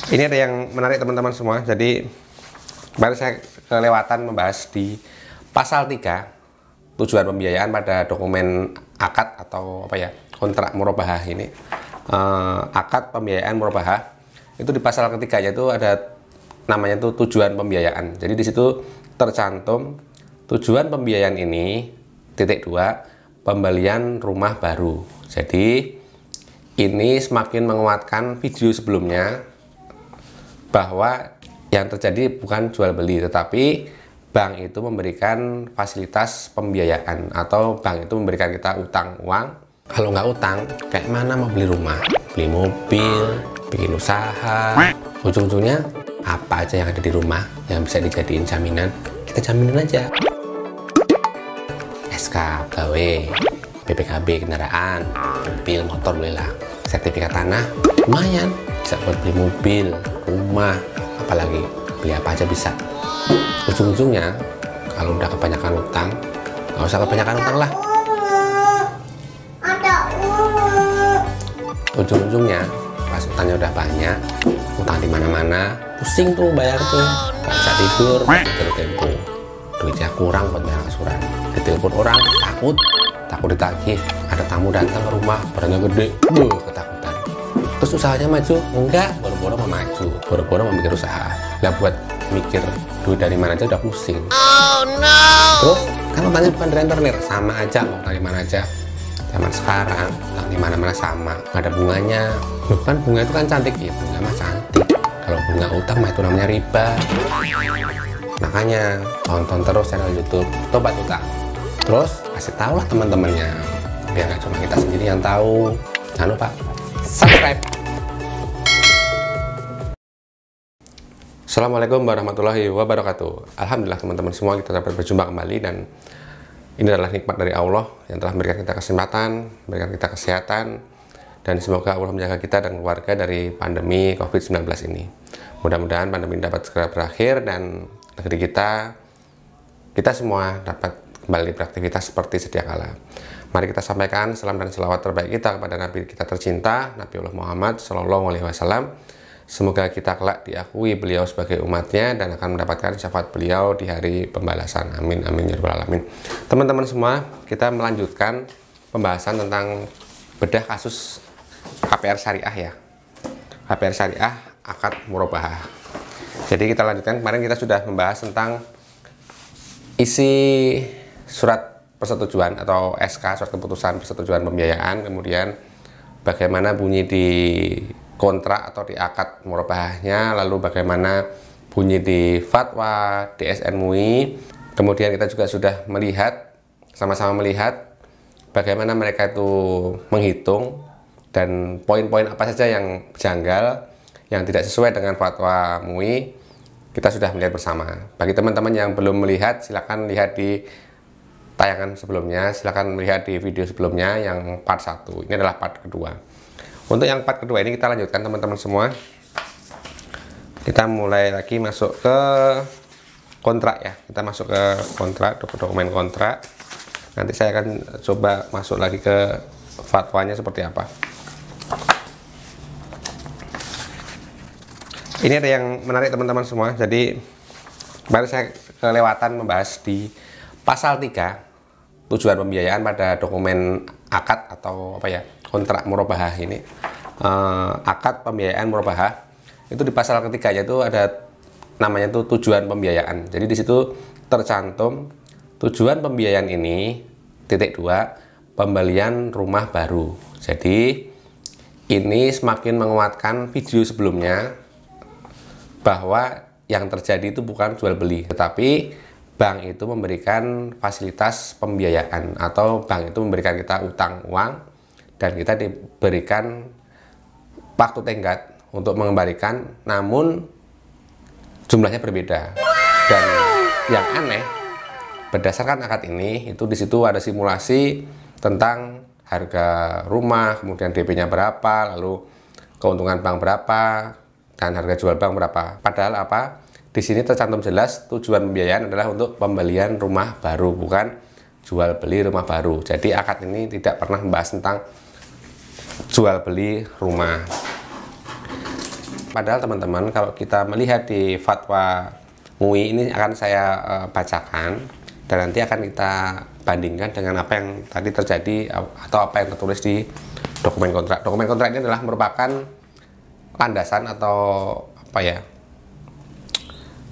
Ini ada yang menarik teman-teman semua. Jadi baru saya kelewatan membahas di pasal 3 tujuan pembiayaan pada dokumen akad atau apa ya, kontrak murabahah ini. Akad pembiayaan murabahah itu di pasal ketiga yaitu ada namanya itu tujuan pembiayaan. Jadi di situ tercantum tujuan pembiayaan ini titik 2 pembelian rumah baru. Jadi ini semakin menguatkan video sebelumnya bahwa yang terjadi bukan jual beli, tetapi bank itu memberikan fasilitas pembiayaan atau bank itu memberikan kita utang uang. Kalau nggak utang, kayak mana mau beli rumah, beli mobil, bikin usaha, ujung-ujungnya apa aja yang ada di rumah yang bisa dijadiin jaminan, kita jaminin aja. SK gawe, BPKB kendaraan, mobil, motor bolehlah, sertifikat tanah lumayan bisa buat beli mobil, rumah, apalagi beli apa aja bisa. Ujung-ujungnya kalau udah kebanyakan utang, nggak usah kebanyakan utang lah. Ujung-ujungnya pas utangnya udah banyak, utang di mana-mana, pusing tuh bayar tuh, nggak bisa tidur, terus tempo, duitnya kurang buat bayar angsuran, ditelepon orang takut ditagih, ada tamu datang ke rumah, barangnya gede, ketakutan. Terus usahanya maju? Enggak, boro-boro mau maju, boro-boro mau mikir usaha. Lah buat mikir duit dari mana aja udah pusing. Oh no. Terus kan utangnya bukan rentenir, sama aja mau utang di mana aja. Zaman sekarang utang di mana-mana sama, nggak ada bunganya. Loh kan bunga itu kan cantik ya, bunga mah cantik. Kalau bunga utang mah itu namanya riba. Makanya tonton terus channel YouTube Tobat Utang. Terus kasih tahu lah teman-temannya, biar nggak cuma kita sendiri yang tahu. Jangan lupa subscribe. Assalamualaikum warahmatullahi wabarakatuh. Alhamdulillah teman-teman semua, kita dapat berjumpa kembali dan ini adalah nikmat dari Allah yang telah memberikan kita kesempatan, memberikan kita kesehatan, dan semoga Allah menjaga kita dan keluarga dari pandemi COVID-19 ini. Mudah-mudahan pandemi dapat segera berakhir dan negeri kita semua dapat kembali beraktivitas seperti sedia kala. Mari kita sampaikan salam dan selawat terbaik kita kepada Nabi kita tercinta, Nabi Allah Muhammad SAW. Semoga kita kelak diakui beliau sebagai umatnya dan akan mendapatkan syafaat beliau di hari pembalasan. Amin, amin, ya rabbal alamin. Teman-teman semua, kita melanjutkan pembahasan tentang bedah kasus KPR Syariah ya. KPR Syariah, akad murabahah. Jadi kita lanjutkan, kemarin kita sudah membahas tentang isi surat persetujuan atau SK, surat keputusan persetujuan pembiayaan, kemudian bagaimana bunyi di kontrak atau di akad murabahahnya, lalu bagaimana bunyi di fatwa DSN MUI. Kemudian kita juga sudah sama-sama melihat bagaimana mereka itu menghitung dan poin-poin apa saja yang janggal, yang tidak sesuai dengan fatwa MUI. Kita sudah melihat bersama. Bagi teman-teman yang belum melihat, silakan lihat di tayangan sebelumnya, silakan melihat di video sebelumnya yang part 1. Ini adalah part kedua. Untuk yang part kedua ini kita lanjutkan teman-teman semua. Kita mulai lagi masuk ke kontrak ya. Kita masuk ke kontrak, dokumen kontrak. Nanti saya akan coba masuk lagi ke fatwanya seperti apa. Ini ada yang menarik teman-teman semua. Jadi baru saya kelewatan membahas di pasal 3 tujuan pembiayaan pada dokumen akad atau apa ya, kontrak murabahah ini. Akad pembiayaan murabahah itu di pasal ketiga yaitu ada namanya itu tujuan pembiayaan. Jadi di situ tercantum tujuan pembiayaan ini titik 2 pembelian rumah baru. Jadi ini semakin menguatkan video sebelumnya bahwa yang terjadi itu bukan jual beli, tetapi bank itu memberikan fasilitas pembiayaan atau bank itu memberikan kita utang uang dan kita diberikan waktu tenggat untuk mengembalikan, namun jumlahnya berbeda. Dan yang aneh, berdasarkan akad ini itu di situ ada simulasi tentang harga rumah, kemudian DP-nya berapa, lalu keuntungan bank berapa, dan harga jual bank berapa. Padahal apa? Di sini tercantum jelas tujuan pembiayaan adalah untuk pembelian rumah baru, bukan jual beli rumah baru. Jadi akad ini tidak pernah membahas tentang jual beli rumah. Padahal teman-teman, kalau kita melihat di fatwa MUI ini akan saya bacakan dan nanti akan kita bandingkan dengan apa yang tadi terjadi atau apa yang tertulis di dokumen kontrak. Dokumen kontrak ini adalah merupakan landasan atau apa ya,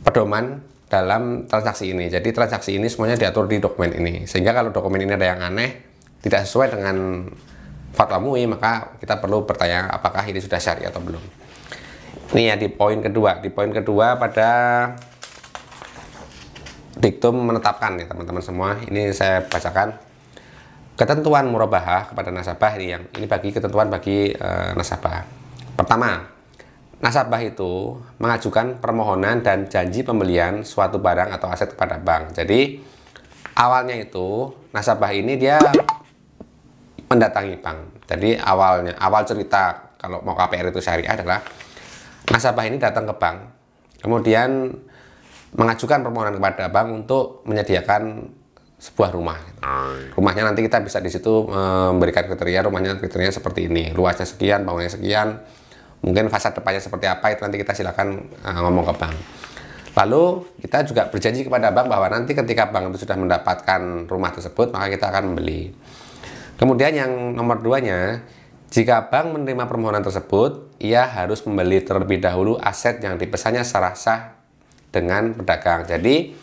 pedoman dalam transaksi ini. Jadi transaksi ini semuanya diatur di dokumen ini. Sehingga kalau dokumen ini ada yang aneh, tidak sesuai dengan fatwa MUI, maka kita perlu bertanya apakah ini sudah syar'i atau belum. Ini ya di poin kedua. Di poin kedua pada diktum menetapkan ya teman-teman semua. Ini saya bacakan. Ketentuan murabahah kepada nasabah ini bagi ketentuan bagi nasabah. Pertama, nasabah itu mengajukan permohonan dan janji pembelian suatu barang atau aset kepada bank. Jadi awalnya itu nasabah ini dia mendatangi bank. Jadi awal cerita kalau mau KPR itu syariah adalah nasabah ini datang ke bank, kemudian mengajukan permohonan kepada bank untuk menyediakan sebuah rumah. Rumahnya nanti kita bisa di situ memberikan kriteria, rumahnya kriterianya seperti ini, luasnya sekian, bangunannya sekian, mungkin fasad depannya seperti apa, itu nanti kita silakan ngomong ke bank. Lalu kita juga berjanji kepada bank bahwa nanti ketika bank itu sudah mendapatkan rumah tersebut, maka kita akan membeli. Kemudian yang nomor 2-nya, jika bank menerima permohonan tersebut, ia harus membeli terlebih dahulu aset yang dipesannya secara sah dengan pedagang. Jadi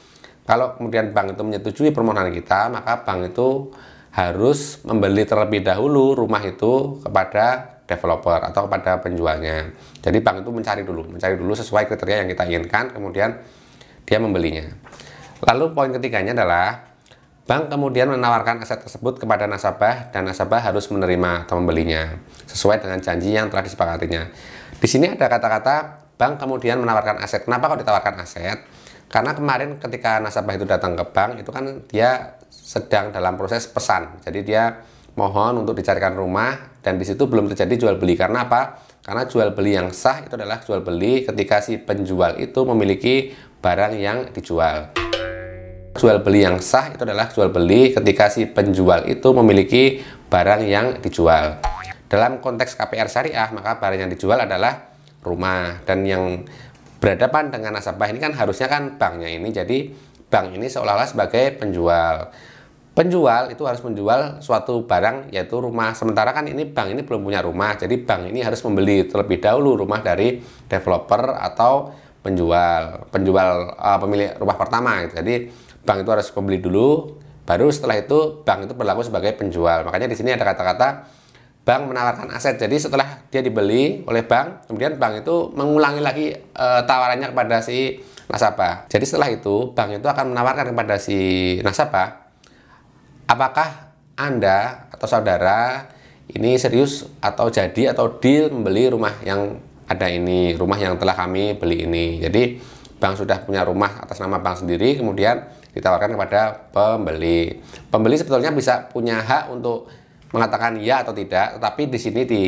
kalau kemudian bank itu menyetujui permohonan kita, maka bank itu harus membeli terlebih dahulu rumah itu kepada developer atau kepada penjualnya. Jadi bank itu mencari dulu sesuai kriteria yang kita inginkan, kemudian dia membelinya. Lalu poin ketiganya adalah bank kemudian menawarkan aset tersebut kepada nasabah dan nasabah harus menerima atau membelinya sesuai dengan janji yang telah disepakatinya. Di sini ada kata-kata bank kemudian menawarkan aset. Kenapa kok ditawarkan aset? Karena kemarin ketika nasabah itu datang ke bank, itu kan dia sedang dalam proses pesan. Jadi dia mohon untuk dicarikan rumah dan di situ belum terjadi jual beli. Karena apa? Karena jual beli yang sah itu adalah jual beli ketika si penjual itu memiliki barang yang dijual. Jual beli yang sah itu adalah jual beli ketika si penjual itu memiliki barang yang dijual. Dalam konteks KPR syariah, maka barang yang dijual adalah rumah, dan yang berhadapan dengan nasabah ini kan harusnya kan banknya ini. Jadi bank ini seolah-olah sebagai penjual. Penjual itu harus menjual suatu barang yaitu rumah. Sementara kan ini bank ini belum punya rumah. Jadi bank ini harus membeli terlebih dahulu rumah dari developer atau pemilik rumah pertama gitu. Jadi bank itu harus membeli dulu, baru setelah itu bank itu berlaku sebagai penjual. Makanya di sini ada kata-kata bank menawarkan aset. Jadi setelah dia dibeli oleh bank, kemudian bank itu mengulangi lagi tawarannya kepada si nasabah. Jadi setelah itu bank itu akan menawarkan kepada si nasabah, apakah Anda atau saudara ini serius atau jadi atau deal membeli rumah yang ada ini, rumah yang telah kami beli ini. Jadi bank sudah punya rumah atas nama bank sendiri, kemudian ditawarkan kepada pembeli. Pembeli sebetulnya bisa punya hak untuk mengatakan ya atau tidak, tetapi di sini di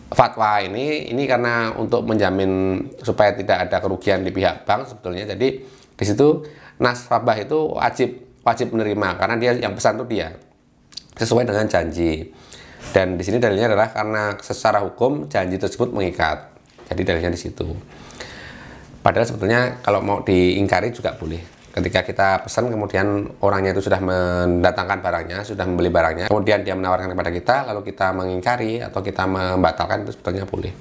fatwa ini karena untuk menjamin supaya tidak ada kerugian di pihak bank sebetulnya. Jadi di situ nasabah itu wajib menerima karena dia yang pesan itu dia sesuai dengan janji. Dan di sini dalilnya adalah karena secara hukum janji tersebut mengikat. Jadi dalilnya di situ. Padahal sebetulnya kalau mau diingkari juga boleh. Ketika kita pesan kemudian orangnya itu sudah mendatangkan barangnya, sudah membeli barangnya, kemudian dia menawarkan kepada kita, lalu kita mengingkari atau kita membatalkan, itu sebetulnya boleh.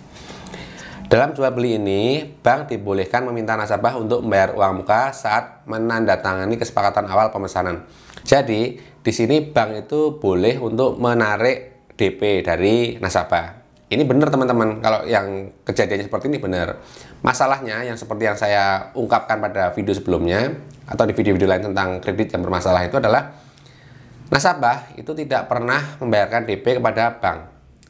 Dalam jual beli ini, bank dibolehkan meminta nasabah untuk membayar uang muka saat menandatangani kesepakatan awal pemesanan. Jadi di sini bank itu boleh untuk menarik DP dari nasabah. Ini benar teman-teman, kalau yang kejadiannya seperti ini benar. Masalahnya yang seperti yang saya ungkapkan pada video sebelumnya atau di video-video lain tentang kredit yang bermasalah itu adalah nasabah itu tidak pernah membayarkan DP kepada bank.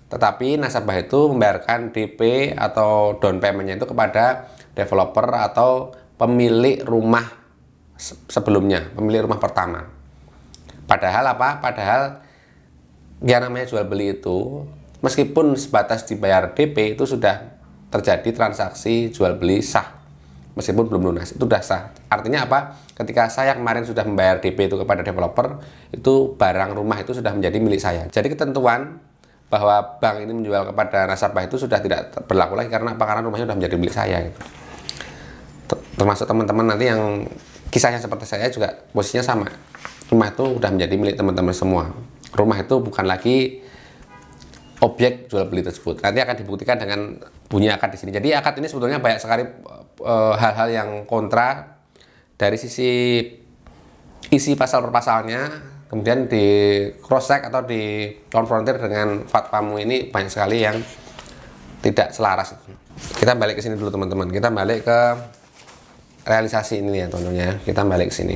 Tetapi nasabah itu membayarkan DP atau down payment-nya itu kepada developer atau pemilik rumah sebelumnya, pemilik rumah pertama. Padahal apa? Padahal yang namanya jual beli itu meskipun sebatas dibayar DP itu sudah terjadi transaksi jual beli sah. Meskipun belum lunas, itu sudah sah. Artinya apa? Ketika saya kemarin sudah membayar DP itu kepada developer, itu barang rumah itu sudah menjadi milik saya. Jadi ketentuan bahwa bank ini menjual kepada nasabah itu sudah tidak berlaku lagi. Karena apa? Karena rumahnya sudah menjadi milik saya gitu. Termasuk teman-teman nanti yang kisahnya seperti saya juga posisinya sama. Rumah itu sudah menjadi milik teman-teman semua. Rumah itu bukan lagi objek jual beli tersebut. Nanti akan dibuktikan dengan bunyi akad di sini. Jadi akad ini sebetulnya banyak sekali hal-hal yang kontra dari sisi isi pasal per pasalnya, kemudian di cross check atau di konfrontir dengan fatwamu ini banyak sekali yang tidak selaras. Kita balik ke sini dulu teman-teman. Kita balik ke realisasi ini ya tentunya. Kita balik ke sini.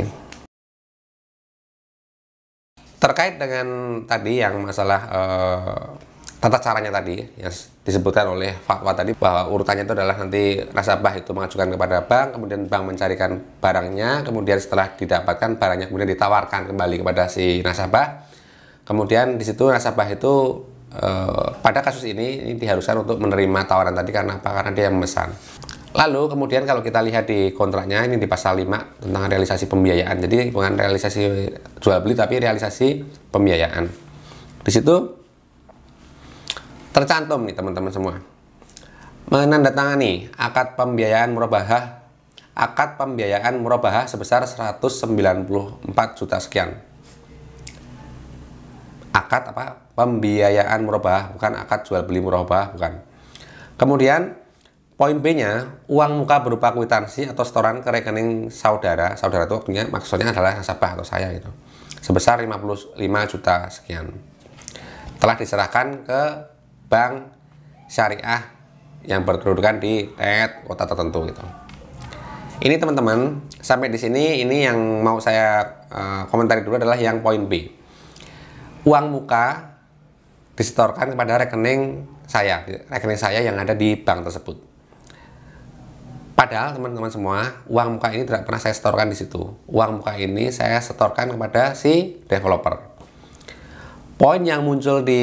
Terkait dengan tadi yang masalah tata caranya tadi yang disebutkan oleh fatwa tadi, bahwa urutannya itu adalah nanti nasabah itu mengajukan kepada bank, kemudian bank mencarikan barangnya, kemudian setelah didapatkan barangnya kemudian ditawarkan kembali kepada si nasabah. Kemudian di situ nasabah itu pada kasus ini diharuskan untuk menerima tawaran tadi. Karena apa? Karena dia yang memesan. Lalu kemudian kalau kita lihat di kontraknya ini di pasal 5 tentang realisasi pembiayaan. Jadi bukan realisasi jual beli tapi realisasi pembiayaan. Di situ tercantum nih teman-teman semua, menandatangani akad pembiayaan murabahah sebesar 194 juta sekian. Akad apa? Pembiayaan murabahah, bukan akad jual beli murabahah, bukan. Kemudian poin B-nya, uang muka berupa kwitansi atau setoran ke rekening saudara. Saudara itu maksudnya adalah nasabah atau saya gitu. Sebesar 55 juta sekian. Telah diserahkan ke bank syariah yang berkedudukan di kota tertentu gitu. Ini teman-teman, sampai di sini ini yang mau saya komentari dulu adalah yang poin B. Uang muka disetorkan kepada rekening saya yang ada di bank tersebut. Padahal teman-teman semua, uang muka ini tidak pernah saya setorkan di situ. Uang muka ini saya setorkan kepada si developer. Poin yang muncul di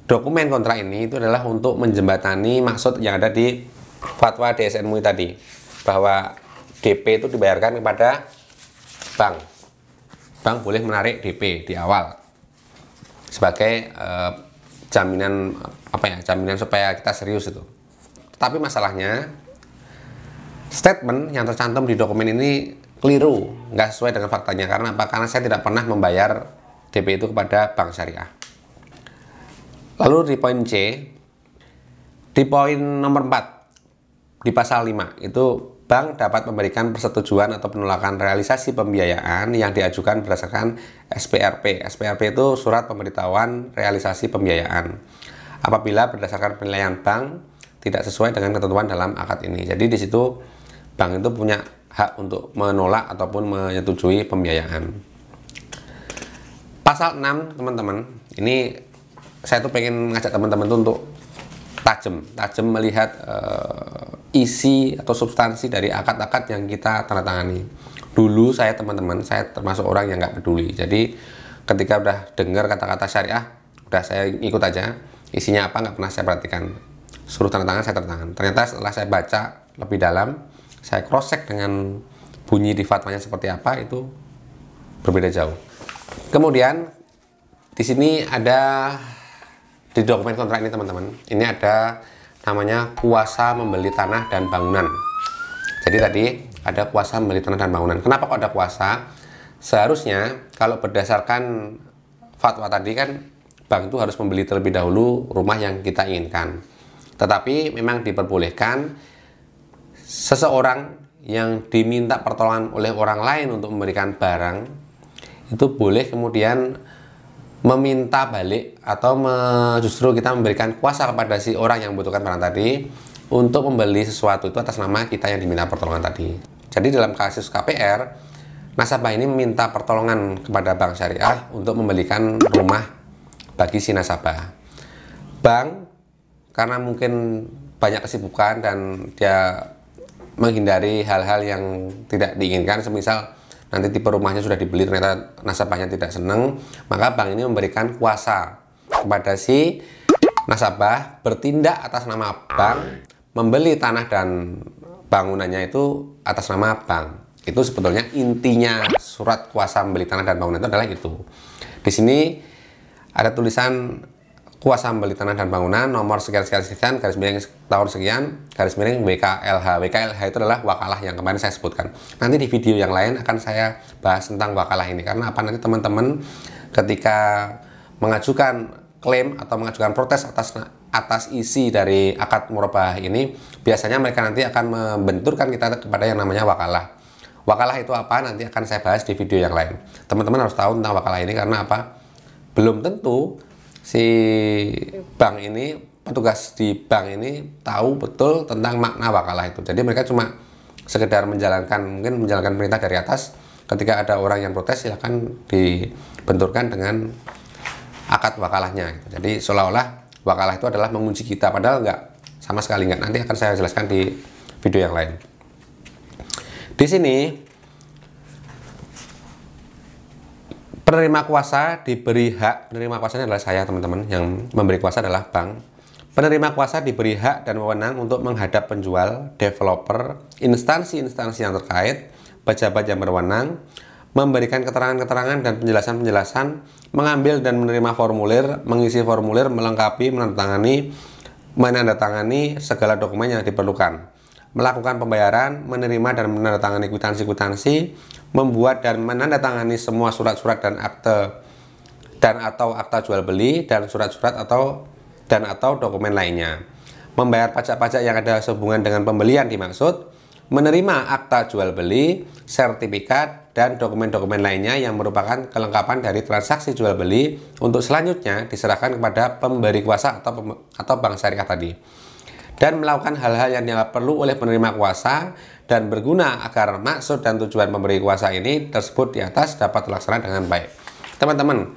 dokumen kontrak ini itu adalah untuk menjembatani maksud yang ada di fatwa DSN MUI tadi, bahwa DP itu dibayarkan kepada bank. Bank boleh menarik DP di awal sebagai jaminan jaminan supaya kita serius itu. Tapi masalahnya statement yang tercantum di dokumen ini keliru, nggak sesuai dengan faktanya. Karena apa? Karena saya tidak pernah membayar DP itu kepada bank syariah. Lalu di poin C, di poin nomor 4 di pasal 5 itu bank dapat memberikan persetujuan atau penolakan realisasi pembiayaan yang diajukan berdasarkan SPRP. SPRP itu surat pemberitahuan realisasi pembiayaan. Apabila berdasarkan penilaian bank tidak sesuai dengan ketentuan dalam akad ini. Jadi di situ bank itu punya hak untuk menolak ataupun menyetujui pembiayaan. Pasal 6 teman-teman, ini saya tuh pengen ngajak teman-teman tuh untuk tajam melihat isi atau substansi dari akad-akad yang kita tanda tangani. Dulu saya teman-teman, saya termasuk orang yang nggak peduli. Jadi ketika udah dengar kata-kata syariah, udah saya ikut aja. Isinya apa nggak pernah saya perhatikan. Suruh tanda tangan, saya tanda tangan. Ternyata setelah saya baca lebih dalam, saya cross check dengan bunyi di fatwanya seperti apa, itu berbeda jauh. Kemudian di sini ada di dokumen kontrak ini teman-teman, ini ada namanya kuasa membeli tanah dan bangunan. Jadi tadi ada kuasa membeli tanah dan bangunan. Kenapa kok ada kuasa? Seharusnya kalau berdasarkan fatwa tadi kan bank itu harus membeli terlebih dahulu rumah yang kita inginkan. Tetapi memang diperbolehkan seseorang yang diminta pertolongan oleh orang lain untuk memberikan barang itu boleh kemudian meminta balik atau justru kita memberikan kuasa kepada si orang yang membutuhkan barang tadi untuk membeli sesuatu itu atas nama kita yang diminta pertolongan tadi. Jadi dalam kasus KPR, nasabah ini meminta pertolongan kepada bank syariah untuk membelikan rumah bagi si nasabah. Bank karena mungkin banyak kesibukan dan dia menghindari hal-hal yang tidak diinginkan, semisal nanti tipe rumahnya sudah dibeli ternyata nasabahnya tidak senang, maka bank ini memberikan kuasa kepada si nasabah bertindak atas nama bank, membeli tanah dan bangunannya itu atas nama bank. Itu sebetulnya intinya surat kuasa membeli tanah dan bangunan itu adalah itu. Di sini ada tulisan kuasa membeli tanah dan bangunan nomor sekian sekian sekian garis miring tahun sekian garis miring WKLH. WKLH itu adalah wakalah yang kemarin saya sebutkan. Nanti di video yang lain akan saya bahas tentang wakalah ini, karena apa, nanti teman-teman ketika mengajukan klaim atau mengajukan protes atas isi dari akad murabahah ini, biasanya mereka nanti akan membenturkan kita kepada yang namanya wakalah. Wakalah itu apa, nanti akan saya bahas di video yang lain. Teman-teman harus tahu tentang wakalah ini, karena apa, belum tentu si bank ini, petugas di bank ini tahu betul tentang makna wakalah itu. Jadi mereka cuma sekedar mungkin menjalankan perintah dari atas. Ketika ada orang yang protes, silahkan dibenturkan dengan akad wakalahnya. Jadi seolah-olah wakalah itu adalah mengunci kita, padahal enggak, sama sekali enggak. Nanti akan saya jelaskan di video yang lain. Di sini penerima kuasa diberi hak, penerima kuasanya adalah saya teman-teman, yang memberi kuasa adalah bank. Penerima kuasa diberi hak dan wewenang untuk menghadap penjual, developer, instansi-instansi yang terkait, pejabat yang berwenang, memberikan keterangan-keterangan dan penjelasan-penjelasan, mengambil dan menerima formulir, mengisi formulir, melengkapi, menandatangani segala dokumen yang diperlukan, melakukan pembayaran, menerima dan menandatangani kwitansi-kwitansi, membuat dan menandatangani semua surat-surat dan akte atau akta jual beli dan surat-surat atau dokumen lainnya, membayar pajak-pajak yang ada sehubungan dengan pembelian dimaksud, menerima akta jual beli, sertifikat, dan dokumen-dokumen lainnya yang merupakan kelengkapan dari transaksi jual beli untuk selanjutnya diserahkan kepada pemberi kuasa atau bank syariah tadi, dan melakukan hal-hal yang dianggap perlu oleh penerima kuasa dan berguna agar maksud dan tujuan pemberi kuasa ini tersebut di atas dapat terlaksana dengan baik. Teman-teman,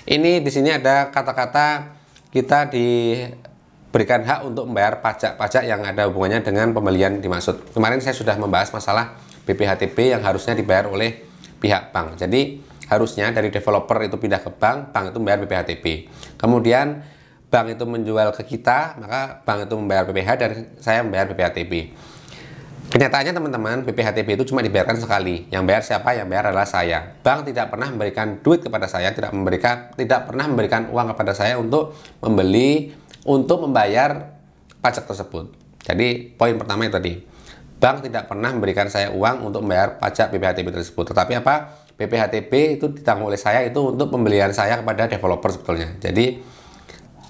ini di sini ada kata-kata kita diberikan hak untuk membayar pajak-pajak yang ada hubungannya dengan pembelian dimaksud. Kemarin saya sudah membahas masalah BPHTB yang harusnya dibayar oleh pihak bank. Jadi harusnya dari developer itu pindah ke bank, bank itu membayar BPHTB. Kemudian bank itu menjual ke kita, maka bank itu membayar PPh dan saya membayar BPHTB. Kenyataannya teman-teman, BPHTB itu cuma dibayarkan sekali. Yang bayar siapa? Yang bayar adalah saya. Bank tidak pernah memberikan duit kepada saya, tidak pernah memberikan uang kepada saya untuk membayar pajak tersebut. Jadi poin pertama itu tadi, bank tidak pernah memberikan saya uang untuk membayar pajak BPHTB tersebut. Tetapi apa? BPHTB itu ditanggung oleh saya itu untuk pembelian saya kepada developer sebetulnya. Jadi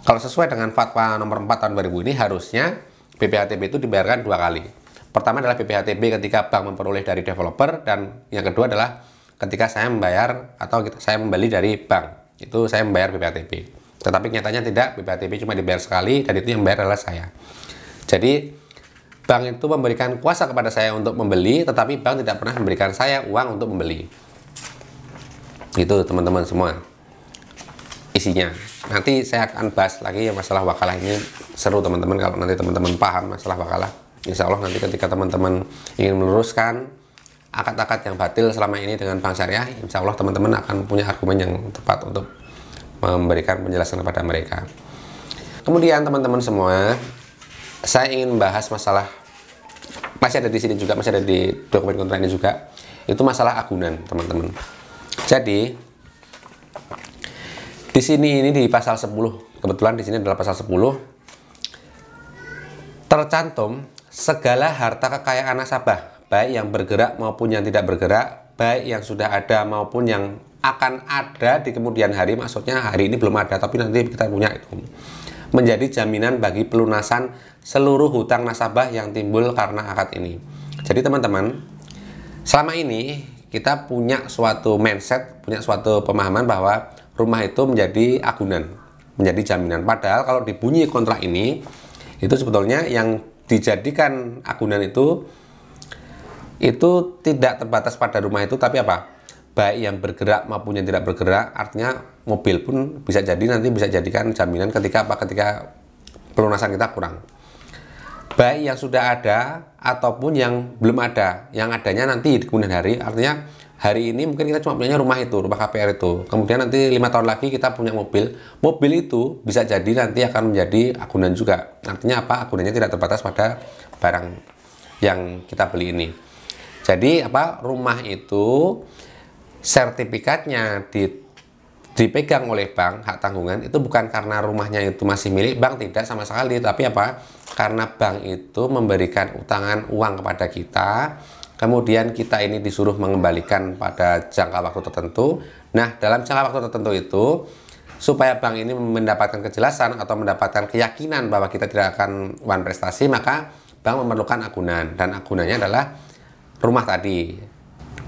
kalau sesuai dengan fatwa nomor 4 tahun 2000 ini, harusnya BPHTB itu dibayarkan dua kali. Pertama adalah BPHTB ketika bank memperoleh dari developer, dan yang kedua adalah ketika saya membayar atau saya membeli dari bank, itu saya membayar BPHTB. Tetapi nyatanya tidak, BPHTB cuma dibayar sekali dan itu yang membayar adalah saya. Jadi bank itu memberikan kuasa kepada saya untuk membeli, tetapi bank tidak pernah memberikan saya uang untuk membeli. Itu teman-teman semua isinya. Nanti saya akan bahas lagi masalah wakalah ini, seru teman-teman kalau nanti teman-teman paham masalah wakalah. Insya Allah nanti ketika teman-teman ingin meluruskan akad-akad yang batil selama ini dengan bank syariah, insya Allah teman-teman akan punya argumen yang tepat untuk memberikan penjelasan kepada mereka. Kemudian teman-teman semua, saya ingin membahas masalah, masih ada di sini juga, masih ada di dokumen kontrak ini juga, itu masalah agunan teman-teman. Jadi di sini ini di pasal 10, kebetulan di sini adalah pasal 10, tercantum segala harta kekayaan nasabah, baik yang bergerak maupun yang tidak bergerak, baik yang sudah ada maupun yang akan ada di kemudian hari, maksudnya hari ini belum ada tapi nanti kita punya itu, menjadi jaminan bagi pelunasan seluruh hutang nasabah yang timbul karena akad ini. Jadi teman-teman, selama ini kita punya suatu mindset, punya suatu pemahaman bahwa rumah itu menjadi agunan, menjadi jaminan. Padahal kalau dibunyi kontrak ini, itu sebetulnya yang dijadikan agunan itu tidak terbatas pada rumah itu, tapi apa? Baik yang bergerak maupun yang tidak bergerak, artinya mobil pun bisa jadi nanti bisa jadikan jaminan ketika pelunasan kita kurang. Baik yang sudah ada ataupun yang belum ada, yang adanya nanti di kemudian hari, artinya hari ini mungkin kita cuma punya rumah itu, rumah KPR itu. Kemudian nanti 5 tahun lagi kita punya mobil. Mobil itu bisa jadi nanti akan menjadi agunan juga. Artinya apa? Agunannya tidak terbatas pada barang yang kita beli ini. Jadi apa? Rumah itu sertifikatnya dipegang oleh bank, hak tanggungan itu bukan karena rumahnya itu masih milik bank, tidak sama sekali, tapi apa? Karena bank itu memberikan utangan uang kepada kita, kemudian kita ini disuruh mengembalikan pada jangka waktu tertentu. Nah, dalam jangka waktu tertentu itu, supaya bank ini mendapatkan kejelasan atau mendapatkan keyakinan bahwa kita tidak akan wan prestasi, maka bank memerlukan agunan, dan agunannya adalah rumah tadi.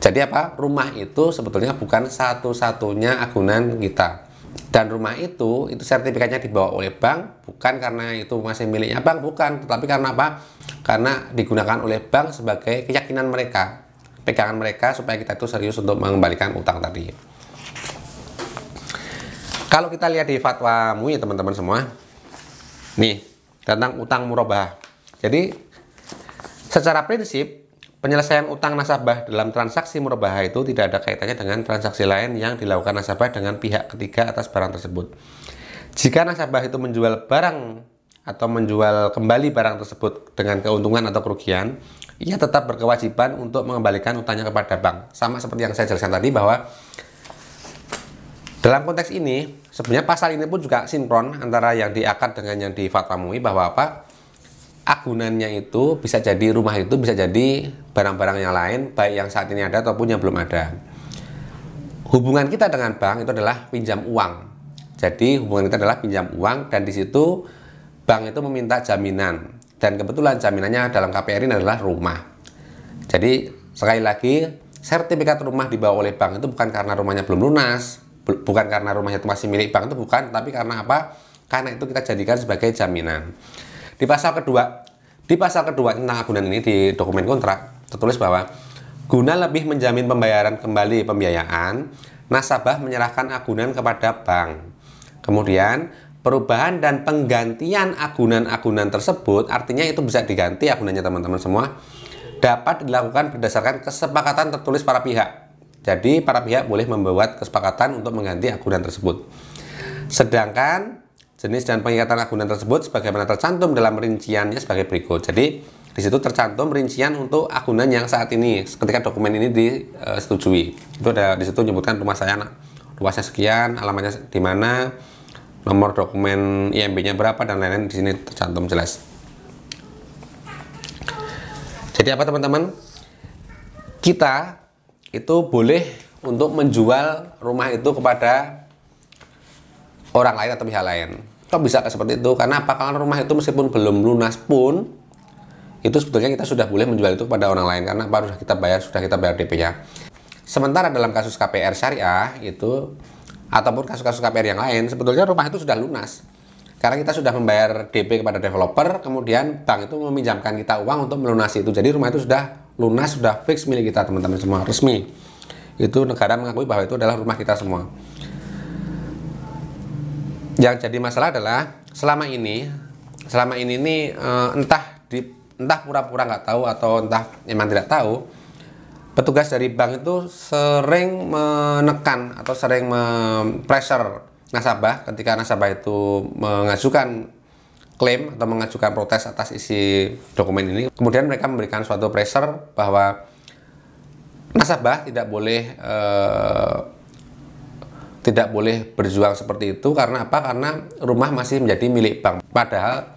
Jadi apa? Rumah itu sebetulnya bukan satu-satunya agunan kita. Dan rumah itu sertifikatnya dibawa oleh bank, bukan karena itu masih miliknya bank, bukan. Tetapi karena apa? Karena digunakan oleh bank sebagai keyakinan mereka, pegangan mereka supaya kita itu serius untuk mengembalikan utang tadi. Kalau kita lihat di fatwa MUI teman-teman semua, nih tentang utang murabahah. Jadi secara prinsip penyelesaian utang nasabah dalam transaksi murabahah itu tidak ada kaitannya dengan transaksi lain yang dilakukan nasabah dengan pihak ketiga atas barang tersebut. Jika nasabah itu menjual barang atau menjual kembali barang tersebut dengan keuntungan atau kerugian, ia tetap berkewajiban untuk mengembalikan utangnya kepada bank. Sama seperti yang saya jelaskan tadi, bahwa dalam konteks ini sebenarnya pasal ini pun juga sinkron antara yang diakad dengan yang di fatwa MUI, bahwa apa? Agunannya itu bisa jadi rumah, itu bisa jadi barang-barang yang lain, baik yang saat ini ada ataupun yang belum ada. Hubungan kita dengan bank itu adalah pinjam uang. Jadi hubungan kita adalah pinjam uang, dan di situ bank itu meminta jaminan, dan kebetulan jaminannya dalam KPR ini adalah rumah. Jadi sekali lagi, sertifikat rumah dibawa oleh bank itu bukan karena rumahnya belum lunas, bukan karena rumahnya itu masih milik bank, itu bukan, tapi karena apa? Karena itu kita jadikan sebagai jaminan. Di pasal kedua tentang agunan ini, di dokumen kontrak tertulis bahwa guna lebih menjamin pembayaran kembali pembiayaan, nasabah menyerahkan agunan kepada bank. Kemudian perubahan dan penggantian agunan-agunan tersebut, artinya itu bisa diganti agunannya teman-teman semua, dapat dilakukan berdasarkan kesepakatan tertulis para pihak. Jadi para pihak boleh membuat kesepakatan untuk mengganti agunan tersebut. Sedangkan jenis dan pengikatan agunan tersebut sebagaimana tercantum dalam rinciannya sebagai berikut. Jadi di situ tercantum rincian untuk agunan yang saat ini ketika dokumen ini disetujui. Itu ada di situ menyebutkan rumah saya, luasnya sekian, alamatnya di mana, nomor dokumen IMB-nya berapa, dan lain-lain di sini tercantum jelas. Jadi apa teman-teman? Kita itu boleh untuk menjual rumah itu kepada orang lain atau pihak lain. Kok bisa seperti itu? Karena apa? Kalau rumah itu meskipun belum lunas pun, itu sebetulnya kita sudah boleh menjual itu kepada orang lain. Karena apa? Sudah kita bayar DP-nya. Sementara dalam kasus KPR syariah itu, ataupun kasus-kasus KPR yang lain, sebetulnya rumah itu sudah lunas. Karena kita sudah membayar DP kepada developer, kemudian bank itu meminjamkan kita uang untuk melunasi itu. Jadi rumah itu sudah lunas, sudah fix milik kita teman-teman semua, resmi. Itu negara mengakui bahwa itu adalah rumah kita semua. Yang jadi masalah adalah selama ini nih entah pura-pura nggak tahu atau entah memang tidak tahu, petugas dari bank itu sering menekan atau sering pressure nasabah ketika nasabah itu mengajukan klaim atau mengajukan protes atas isi dokumen ini. Kemudian mereka memberikan suatu pressure bahwa nasabah tidak boleh berjuang seperti itu. Karena apa? Karena rumah masih menjadi milik bank. Padahal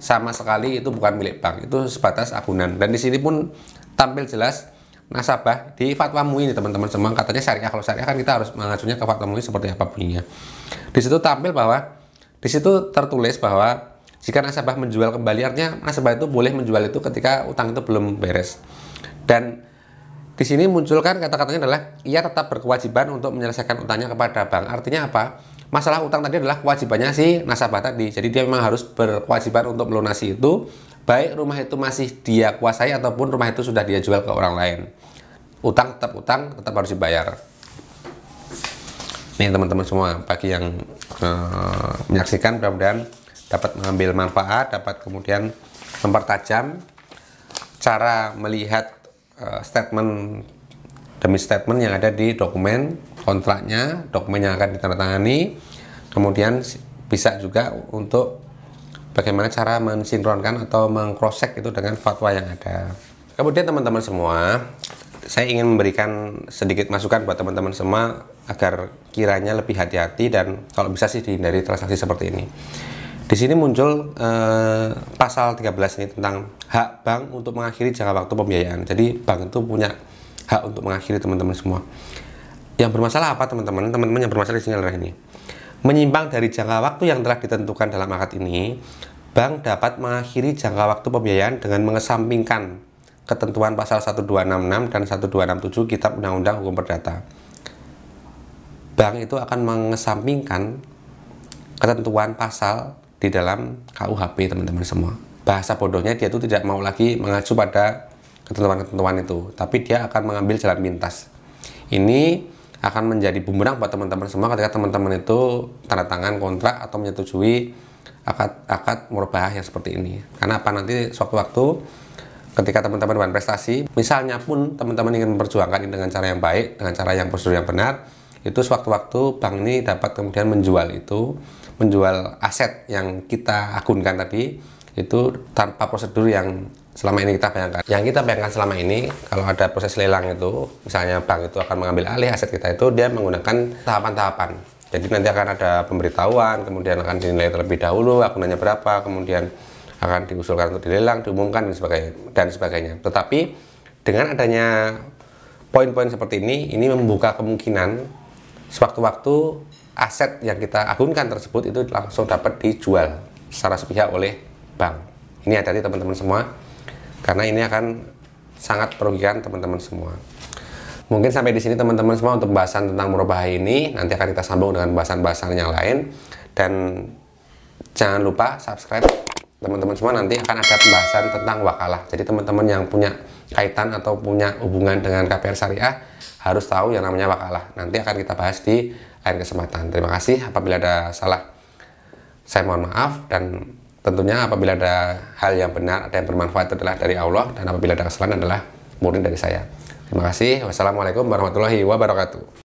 sama sekali itu bukan milik bank, itu sebatas agunan. Dan di sini pun tampil jelas nasabah di fatwa MUI ini teman-teman semua. Katanya syariah, kalau syariah kan kita harus mengacunya ke fatwa MUI seperti apa bunyinya. Di situ tampil bahwa, di situ tertulis bahwa jika nasabah menjual kembali, artinya nasabah itu boleh menjual itu ketika utang itu belum beres. Dan di sini munculkan kata-katanya adalah ia tetap berkewajiban untuk menyelesaikan utangnya kepada bank. Artinya apa? Masalah utang tadi adalah kewajibannya si nasabah tadi. Jadi dia memang harus berkewajiban untuk melunasi itu, baik rumah itu masih dia kuasai ataupun rumah itu sudah dia jual ke orang lain. Utang, tetap harus dibayar. Nih teman-teman semua, bagi yang menyaksikan, mudah-mudahan dapat mengambil manfaat, dapat kemudian mempertajam cara melihat statement demi statement yang ada di dokumen kontraknya, dokumen yang akan ditandatangani. Kemudian bisa juga untuk bagaimana cara mensinkronkan atau mengcross check itu dengan fatwa yang ada. Kemudian teman-teman semua, saya ingin memberikan sedikit masukan buat teman-teman semua agar kiranya lebih hati-hati dan kalau bisa sih dihindari transaksi seperti ini. Di sini muncul pasal 13 ini tentang hak bank untuk mengakhiri jangka waktu pembiayaan. Jadi bank itu punya hak untuk mengakhiri teman-teman semua. Yang bermasalah apa teman-teman? Teman-teman yang bermasalah di sini adalah ini. Menyimpang dari jangka waktu yang telah ditentukan dalam akad ini, bank dapat mengakhiri jangka waktu pembiayaan dengan mengesampingkan ketentuan pasal 1266 dan 1267 Kitab Undang-Undang Hukum Perdata. Bank itu akan mengesampingkan ketentuan pasal di dalam KUHP teman-teman semua. Bahasa bodohnya dia itu tidak mau lagi mengacu pada ketentuan-ketentuan itu, tapi dia akan mengambil jalan pintas. Ini akan menjadi bumerang buat teman-teman semua ketika teman-teman itu tanda tangan kontrak atau menyetujui akad murabahah yang seperti ini. Karena apa, nanti suatu-waktu ketika teman-teman prestasi, misalnya pun teman-teman ingin memperjuangkan ini dengan cara yang baik, dengan cara yang prosedur yang benar, itu sewaktu-waktu bank ini dapat kemudian menjual aset yang kita agunkan tadi itu tanpa prosedur yang selama ini kita bayangkan. Yang kita bayangkan selama ini, kalau ada proses lelang itu, misalnya bank itu akan mengambil alih aset kita itu, dia menggunakan tahapan-tahapan. Jadi nanti akan ada pemberitahuan, kemudian akan dinilai terlebih dahulu akunannya berapa, kemudian akan diusulkan untuk dilelang, diumumkan dan sebagainya. Tetapi dengan adanya poin-poin seperti ini membuka kemungkinan sewaktu-waktu aset yang kita agunkan tersebut itu langsung dapat dijual secara sepihak oleh bank. Ini hati-hati teman-teman semua, karena ini akan sangat merugikan teman-teman semua. Mungkin sampai di sini teman-teman semua untuk bahasan tentang murabahah ini. Nanti akan kita sambung dengan bahasan-bahasan yang lain. Dan jangan lupa subscribe teman-teman semua, nanti akan ada pembahasan tentang wakalah. Jadi teman-teman yang punya kaitan atau punya hubungan dengan KPR Syariah harus tahu yang namanya wakalah. Nanti akan kita bahas di lain kesempatan. Terima kasih. Apabila ada salah, saya mohon maaf. Dan tentunya apabila ada hal yang benar, ada yang bermanfaat adalah dari Allah. Dan apabila ada kesalahan adalah murni dari saya. Terima kasih. Wassalamualaikum warahmatullahi wabarakatuh.